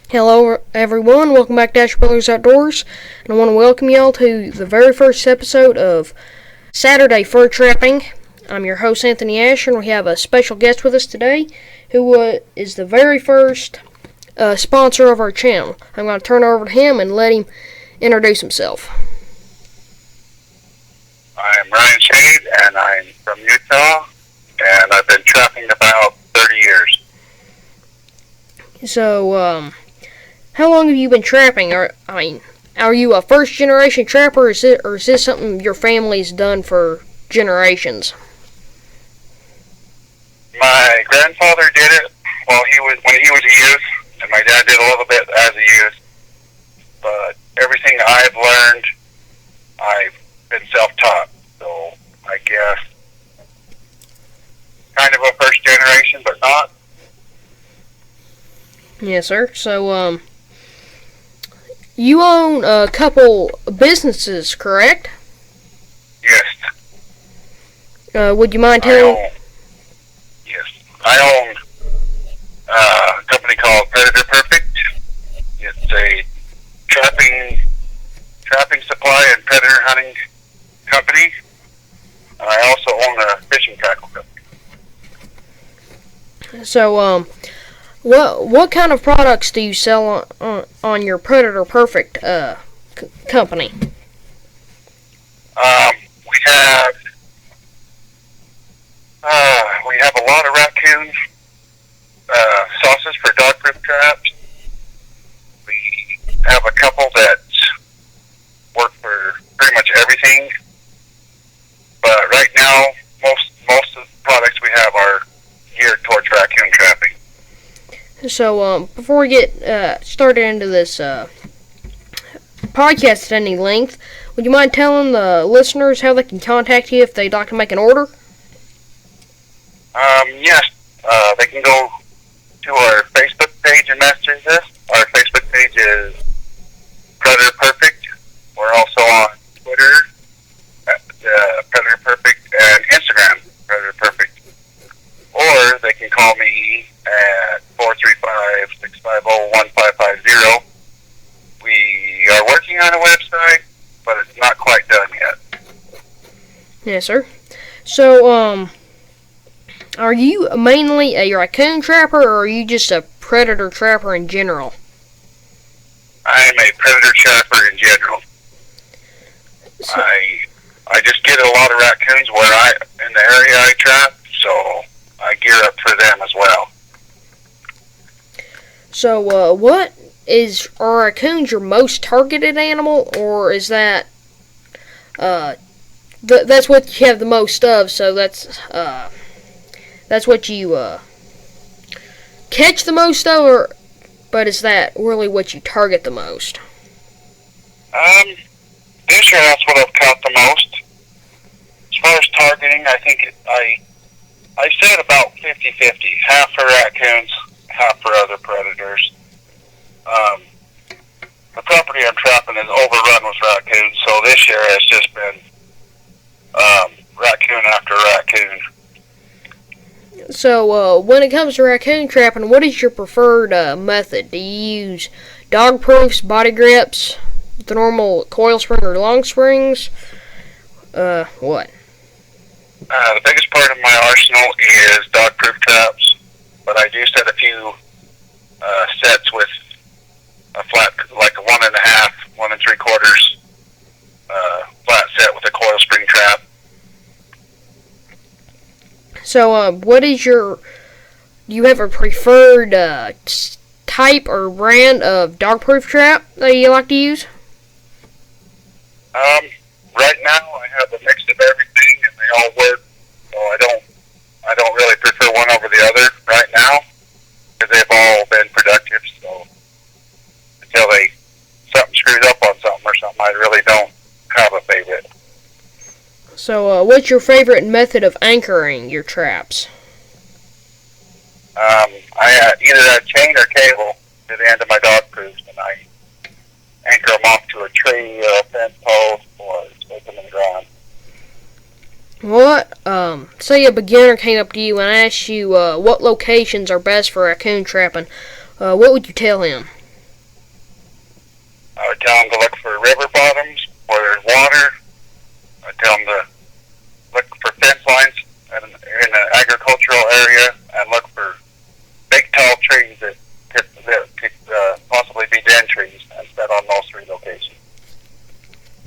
Hello, everyone. Welcome back to Dash Brothers Outdoors, and I want to welcome y'all to the very first episode of Saturday Fur Trapping. I'm your host, Anthony Asher, and we have a special guest with us today, who is the very first sponsor of our channel. I'm going to turn it over to him and let him introduce himself. I'm Ryan Shade, and I'm from Utah, and I've been trapping about 30 years. So, how long have you been trapping? Are you a first-generation trapper, or is this something your family's done for generations? My grandfather did it when he was a youth, and my dad did a little bit as a youth. But everything I've learned, I've been self-taught. So I guess kind of a first generation, but not. Yes, sir. So, you own a couple businesses, correct? Yes. Would you mind telling? I own a company called Predator Perfect. It's a trapping supply and predator hunting company. And I also own a fishing tackle company. So, what kind of products do you sell on your Predator Perfect company? We have a lot of raccoons, sauces for dog-proof traps. We have a couple that work for pretty much everything. But right now, most of the products we have are geared towards raccoon trapping. So, before we get started into this podcast at any length, would you mind telling the listeners how they can contact you if they'd like to make an order? Yes. They can go to our Facebook page and message us. Our Facebook page is Predator Perfect. We're also on Twitter at Predator Perfect and Instagram Predator Perfect. Or they can call me at 435-650-1550. We are working on a website, but it's not quite done yet. Yes, sir. So, are you mainly a raccoon trapper, or are you just a predator trapper in general? I'm a predator trapper in general. So, I just get a lot of raccoons in the area I trap, so I gear up for them as well. So, are raccoons your most targeted animal, or is that that's what you have the most of? So that's what you catch the most of, but is that really what you target the most? This year that's what I've caught the most. As far as targeting, I think I said about 50-50. Half for raccoons, half for other predators. The property I'm trapping is overrun with raccoons, so this year it's just been raccoon after raccoon. So, when it comes to raccoon trapping, what is your preferred method? Do you use dog proofs, body grips, the normal coil spring or long springs? What? The biggest part of my arsenal is dog proof traps, but I do set a few sets with a flat, like a 1.5, 1 3/4 flat set with a coil spring trap. So, do you have a preferred type or brand of dog-proof trap that you like to use? Right now I have a mix of everything, and they all work. So I don't really prefer one over the other right now, because they've all been productive. So until something screws up on something or something, I really don't have a favorite. So, what's your favorite method of anchoring your traps? I either have chain or cable to the end of my dog proofs, and I anchor them off to a tree or a fence post or stick them in the ground. What, say a beginner came up to you and asked you what locations are best for raccoon trapping, what would you tell him? river bottoms where there's water. I tell them to look for fence lines in an agricultural area and look for big tall trees that could possibly be den trees and set on those 3 locations.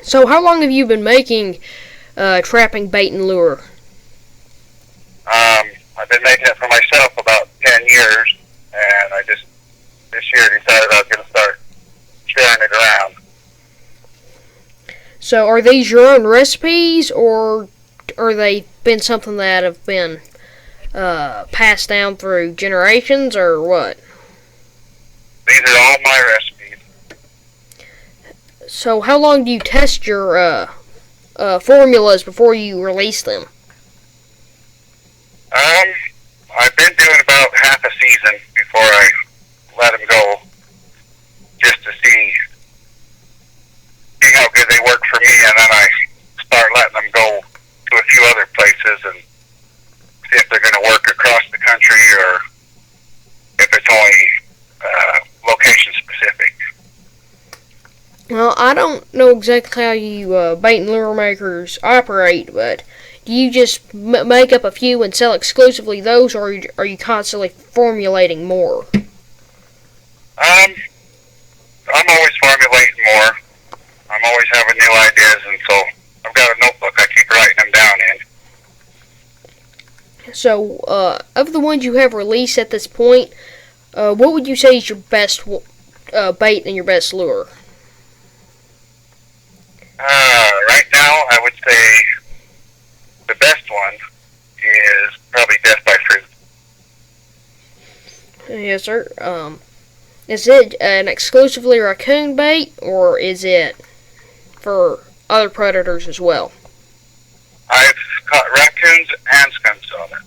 So how long have you been making trapping bait and lure? I've been making it for myself about 10 years, and I just this year decided I was going to start sharing it around. So are these your own recipes, or are they been something that have been passed down through generations, or what? These are all my recipes. So how long do you test your formulas before you release them? I've been doing about half a season before I let them go, just to see how good they work for me, and then I start letting them go to a few other places and see if they're going to work across the country or if it's only location specific. Well, I don't know exactly how you bait and lure makers operate, but do you just make up a few and sell exclusively those, or are you constantly formulating more? I'm always formulating more. I'm always having new ideas, and so I've got a notebook I keep writing them down in. So, of the ones you have released at this point, what would you say is your best bait and your best lure? Right now, I would say the best one is probably Death by Fruit. Yes, sir. Is it an exclusively raccoon bait, or is it for other predators as well? I've caught raccoons and skunks on it,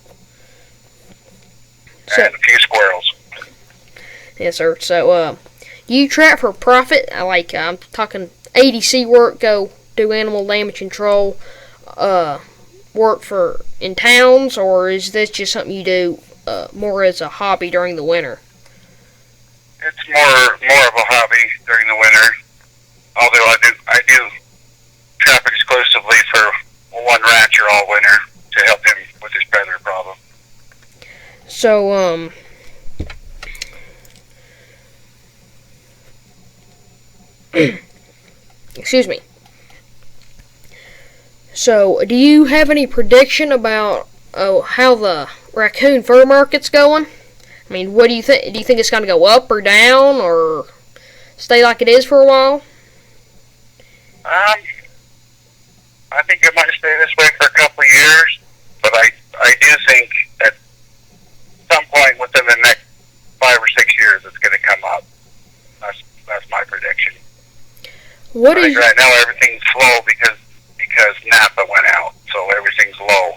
and a few squirrels. Yes, sir. So, do you trap for profit? I'm talking ADC work, go do animal damage control, work in towns, or is this just something you do more as a hobby during the winter? It's more of a hobby during the winter. Although I do trap exclusively for one rancher all winter to help him with his predator problem. So, excuse me. So, do you have any prediction about how the raccoon fur market's going? I mean, what do you think? Do you think it's going to go up or down, or stay like it is for a while? I think it might stay this way for a couple of years, but I do think at some point within the next 5 or 6 years it's going to come up. That's my prediction. Right now everything's slow because Napa went out, so everything's low.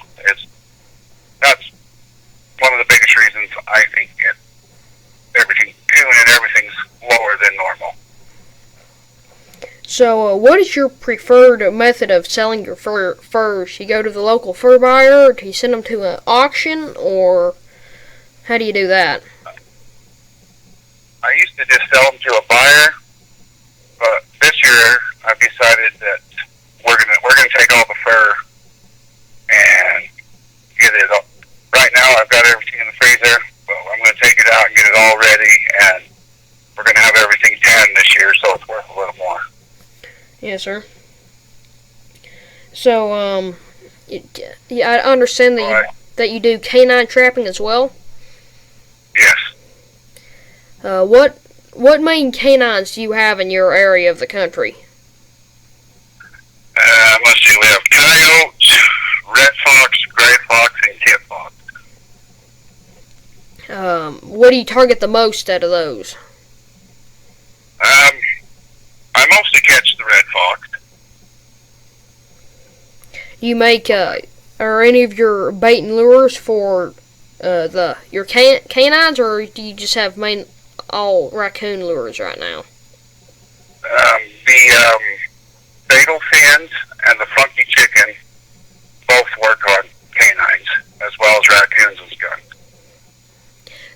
That's one of the biggest reasons I think coon and everything's lower than normal. So, what is your preferred method of selling your furs? You go to the local fur buyer, or do you send them to an auction, or how do you do that? I used to just sell them to a buyer, but this year I've decided that we're gonna take all the fur and get it up. Right now I've got everything in the freezer, but I'm gonna take it out and get it all ready, and we're gonna have everything tanned this year, so it's worth a little more. Yes, sir. So, yeah, I understand that you do canine trapping as well. Yes. What main canines do you have in your area of the country? Let's see. We have coyotes, red fox, gray fox, and kit fox. What do you target the most out of those? I mostly catch the red fox. You make are any of your bait and lures for your canines, or do you just have all raccoon lures right now? The fatal fins and the funky chicken both work on canines as well as raccoons and skunks.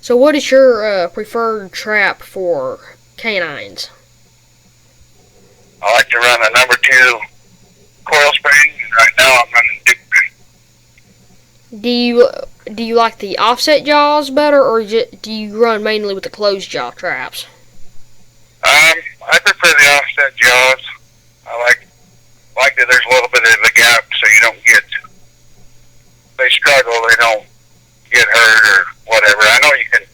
So, what is your preferred trap for canines? I like to run a number 2 coil spring, and right now I'm running Duke. Do you like the offset jaws better, or do you run mainly with the closed jaw traps? I prefer the offset jaws. I like that there's a little bit of a gap, so you don't get. They struggle, they don't get hurt or whatever. I know you can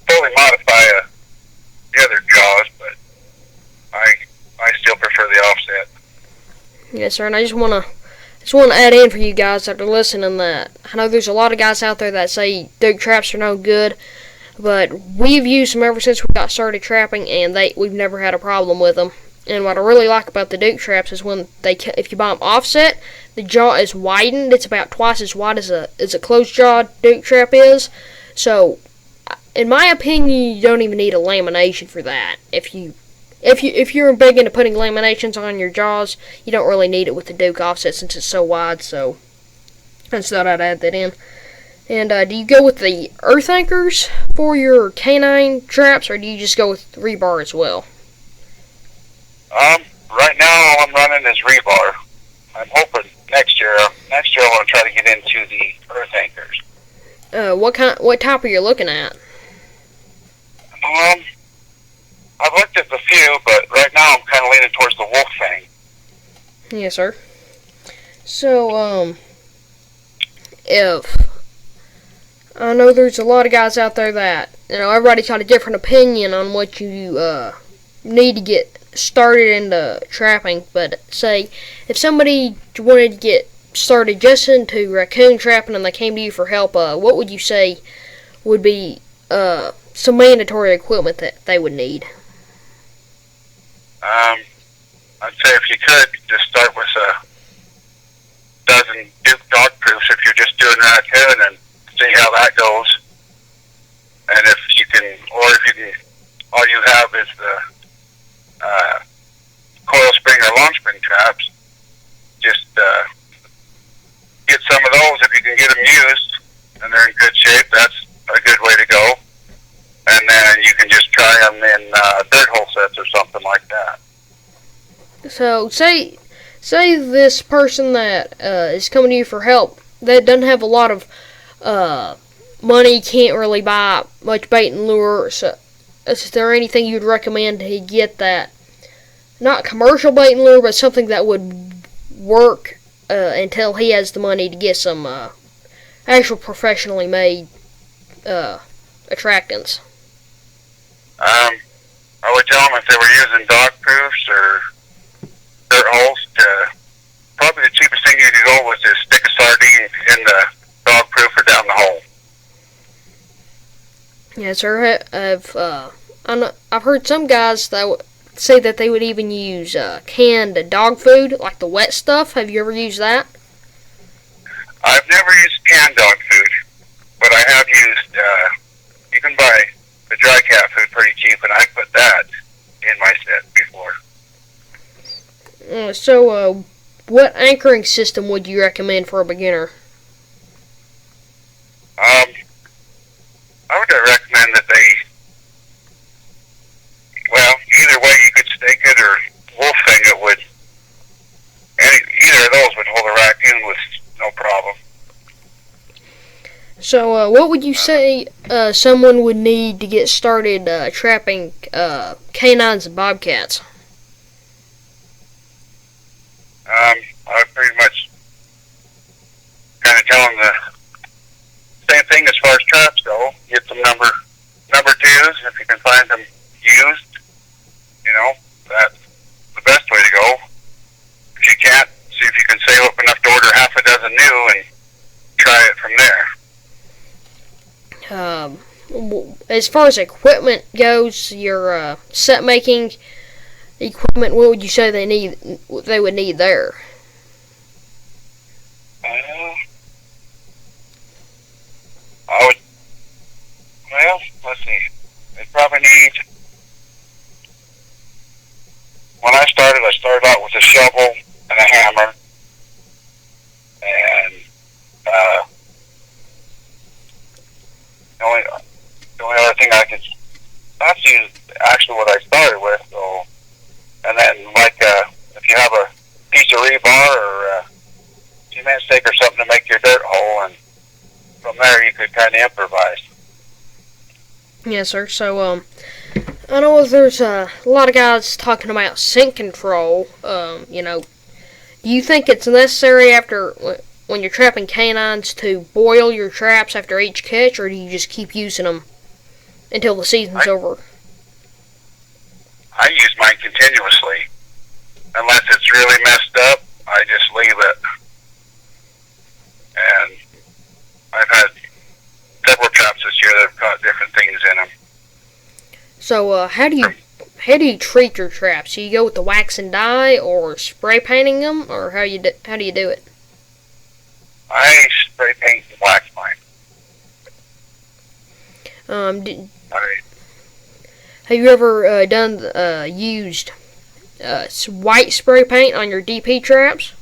fully modify the other jaws, but I still prefer the offset. Yes, sir. And I just want to add in for you guys that are listening that I know there's a lot of guys out there that say Duke traps are no good, but we've used them ever since we got started trapping, and we've never had a problem with them. And what I really like about the Duke traps is when if you buy them offset, the jaw is widened. It's about twice as wide as a closed jaw Duke trap is. So, in my opinion, you don't even need a lamination for that. If you're big into putting laminations on your jaws, you don't really need it with the Duke offset since it's so wide. So, I just thought I'd add that in. And do you go with the earth anchors for your canine traps, or do you just go with rebar as well? Right now all I'm running is rebar. I'm hoping next year I want to try to get into the earth anchors. What type are you looking at? I've looked at a few, but right now I'm kind of leaning towards the wolf fang. Yes, sir. So, if I know there's a lot of guys out there that, everybody's got a different opinion on what you need to get started into trapping, but say if somebody wanted to get started just into raccoon trapping and they came to you for help, what would you say would be some mandatory equipment that they would need? I'd say if you could, just start with a dozen Duke dog proofs if you're just doing raccoon and see how that goes. And if you can, all you have is the coil spring or long spring traps, just get some of those. If you can get them used and they're in good shape, that's a good way to go. And then you can just try them in dirt hole sets or something like that. So say this person that is coming to you for help, that doesn't have a lot of money, can't really buy much bait and lure. So is there anything you'd recommend to get that, not commercial bait and lure, but something that would work until he has the money to get some actual professionally made attractants? I would tell them if they were using dog proofs or dirt holes, probably the cheapest thing you could go with is stick a sardine in the dog proof or down the hole. Yes, sir. I've heard some guys that say that they would even use canned dog food, like the wet stuff. Have you ever used that? I've never used canned dog food, but I have used, you can buy the dry cat food pretty cheap, and I put that in my set before. So, what anchoring system would you recommend for a beginner? I would recommend that either way you could stake it or wolf fang it would. Either of those would hold a raccoon with no problem. So, what would you say someone would need to get started trapping canines and bobcats? I would pretty much kind of tell them the same thing as far as traps go. Get some number twos if you can find them used. That's the best way to go. If you can't, see if you can save up enough to order half a dozen new and try it from there. As far as equipment goes, your set making equipment, what would you say they would need there? Let's see. They'd probably need, when I started out with a shovel and a hammer, and the only other thing that's actually what I started with, so, and then like a Yes, sir. So, I know there's a lot of guys talking about scent control. Do you think it's necessary when you're trapping canines to boil your traps after each catch, or do you just keep using them until the season's over? I use mine continuously. Unless it's really messed up, I just leave it. And I've had several traps this year that have got different things in them. So, how do you treat your traps? Do you go with the wax and dye, or spray painting them, or how do you do it? I spray paint and wax mine. Have you ever used white spray paint on your DP traps?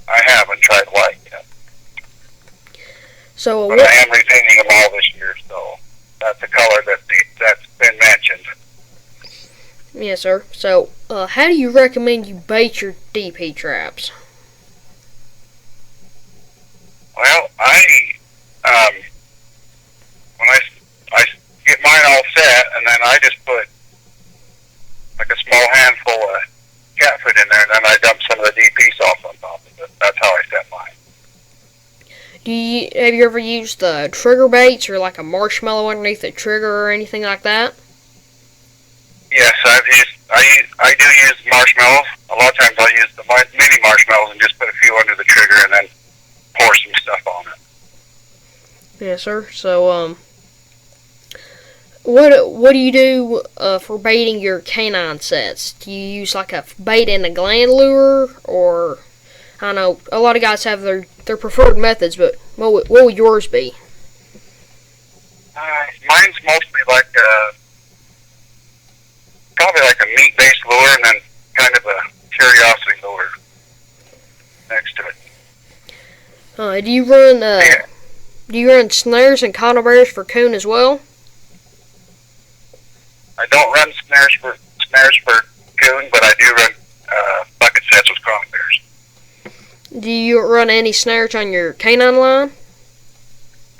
I haven't tried white yet. So, but I am repainting them all this year, so that's a color that's been mentioned. Yes, sir. So, how do you recommend you bait your DP traps? Well, when I get mine all set, and then I just put like a small handful of cat food in there, and then I dump some of the DP sauce on top of it. That's how I set mine. Have you ever used the trigger baits or like a marshmallow underneath the trigger or anything like that? Yes, I do use marshmallows. A lot of times I'll use the mini marshmallows and just put a few under the trigger and then pour some stuff on it. Yes, sir. So, what do you do for baiting your canine sets? Do you use like a bait and a gland lure, or I don't know, a lot of guys have their preferred methods, but what would yours be? Mine's mostly probably like a meat-based lure, and then kind of a curiosity lure next to it. Do you run snares and cotton bears for coon as well? I don't run snares for coon, but I do run bucket sets with cotton bears. Do you run any snares on your canine line?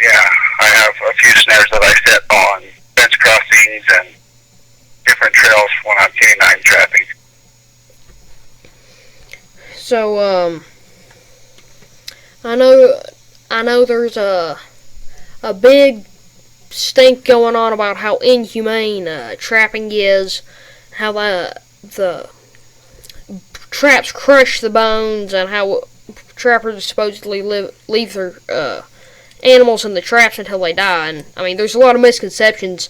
Yeah, I have a few snares that I set on fence crossings and different trails when I'm canine trapping. So, I know there's a big stink going on about how inhumane trapping is, how the traps crush the bones, and how trappers supposedly leave their animals in the traps until they die. And I mean, there's a lot of misconceptions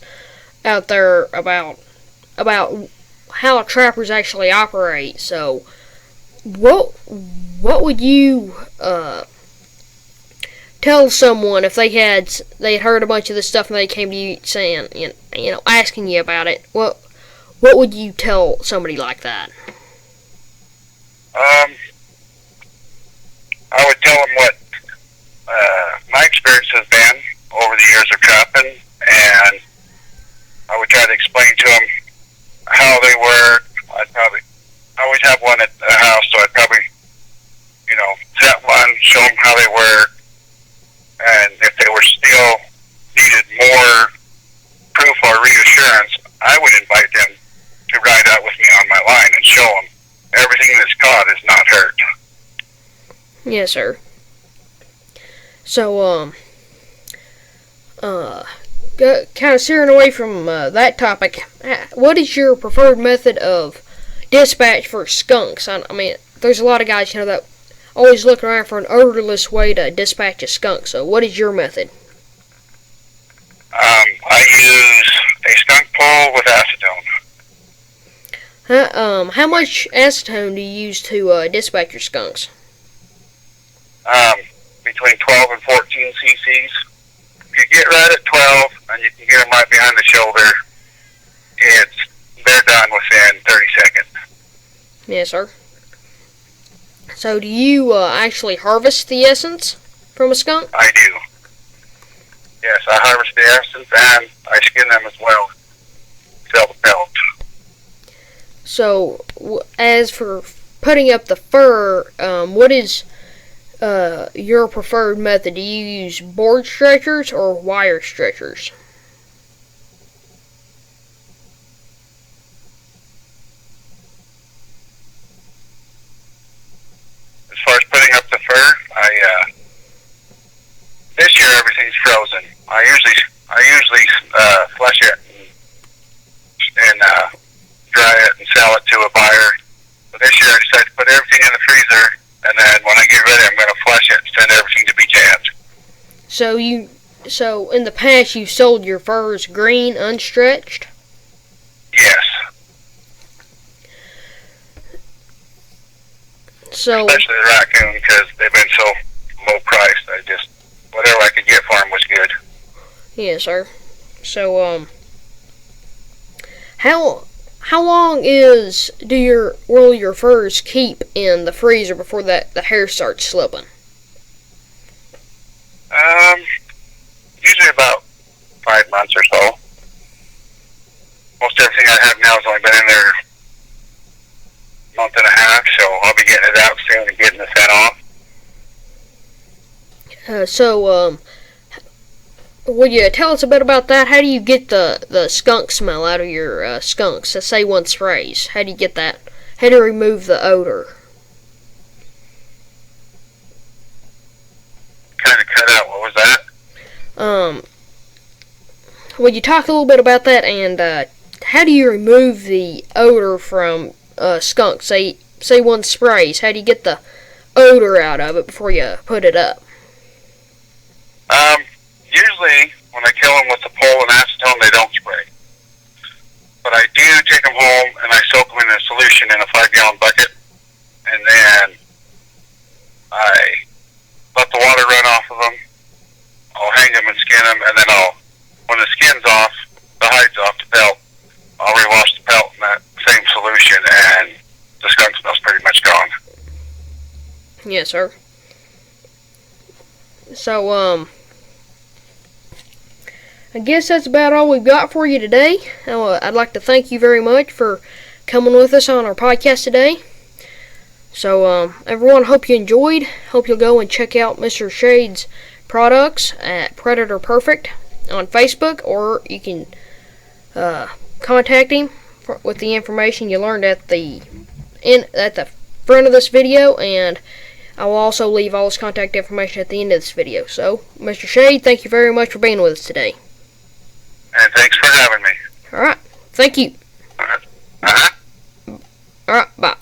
out there about how trappers actually operate. So, what would you tell someone if they had heard a bunch of this stuff and they came to you saying, asking you about it? What would you tell somebody like that? I would tell them what my experience has been over the years of trapping, and I would try to explain to them how they work. I always have one at the house, so I'd probably, set one, show them how they work, and if they were still needed more proof or reassurance, I would invite them to ride out with me on my line and show them everything that's caught is not hurt. Yes, sir. So, kind of steering away from that topic, what is your preferred method of dispatch for skunks? I mean, there's a lot of guys, that always look around for an odorless way to dispatch a skunk. So, what is your method? I use a skunk pole with acetone. How much acetone do you use to dispatch your skunks? Between 12 and 14 cc's. If you get right at 12 and you can get them right behind the shoulder, they're done within 30 seconds. Yes, sir. So, do you actually harvest the essence from a skunk? I do. Yes, I harvest the essence and I skin them as well. Sell the pelt. So, as for putting up the fur, what is your preferred method? Do you use board stretchers or wire stretchers? then dry it and sell it to a buyer. But this year I decided to put everything in the freezer, and then when I get ready, I'm going to flush it and send everything to be jammed. So in the past you sold your furs green, unstretched? Yes. So, especially the raccoon, because they've been so low priced. Whatever I could get for them was good. yes, sir. So, how long will your furs keep in the freezer before the hair starts slipping? Usually about 5 months or so. Most everything I have now has only been in there a month and a half, so I'll be getting it out soon and getting the scent off. Will you tell us a bit about that? How do you get the skunk smell out of your skunks? The Say One sprays. How do you get that? How do you remove the odor? Kind of cut out. What was that? Will you talk a little bit about that, and how do you remove the odor from skunks? Say One sprays. How do you get the odor out of it before you put it up? Usually when I kill them with the pole and acetone, they don't spray. But I do take them home and I soak them in a solution in a 5-gallon bucket, and then I let the water run off of them. I'll hang them and skin them, and then when the skin's off, the hide's off the pelt, I'll rewash the pelt in that same solution, and the skunk smell's pretty much gone. Yes, sir. So, I guess that's about all we've got for you today. I'd like to thank you very much for coming with us on our podcast today. So, everyone, hope you enjoyed. Hope you'll go and check out Mr. Shade's products at Predator Perfect on Facebook, or you can contact him with the information you learned at the front of this video, and I will also leave all his contact information at the end of this video. So, Mr. Shade, thank you very much for being with us today. And thanks for having me. Alright, thank you. Uh-huh. Alright, bye.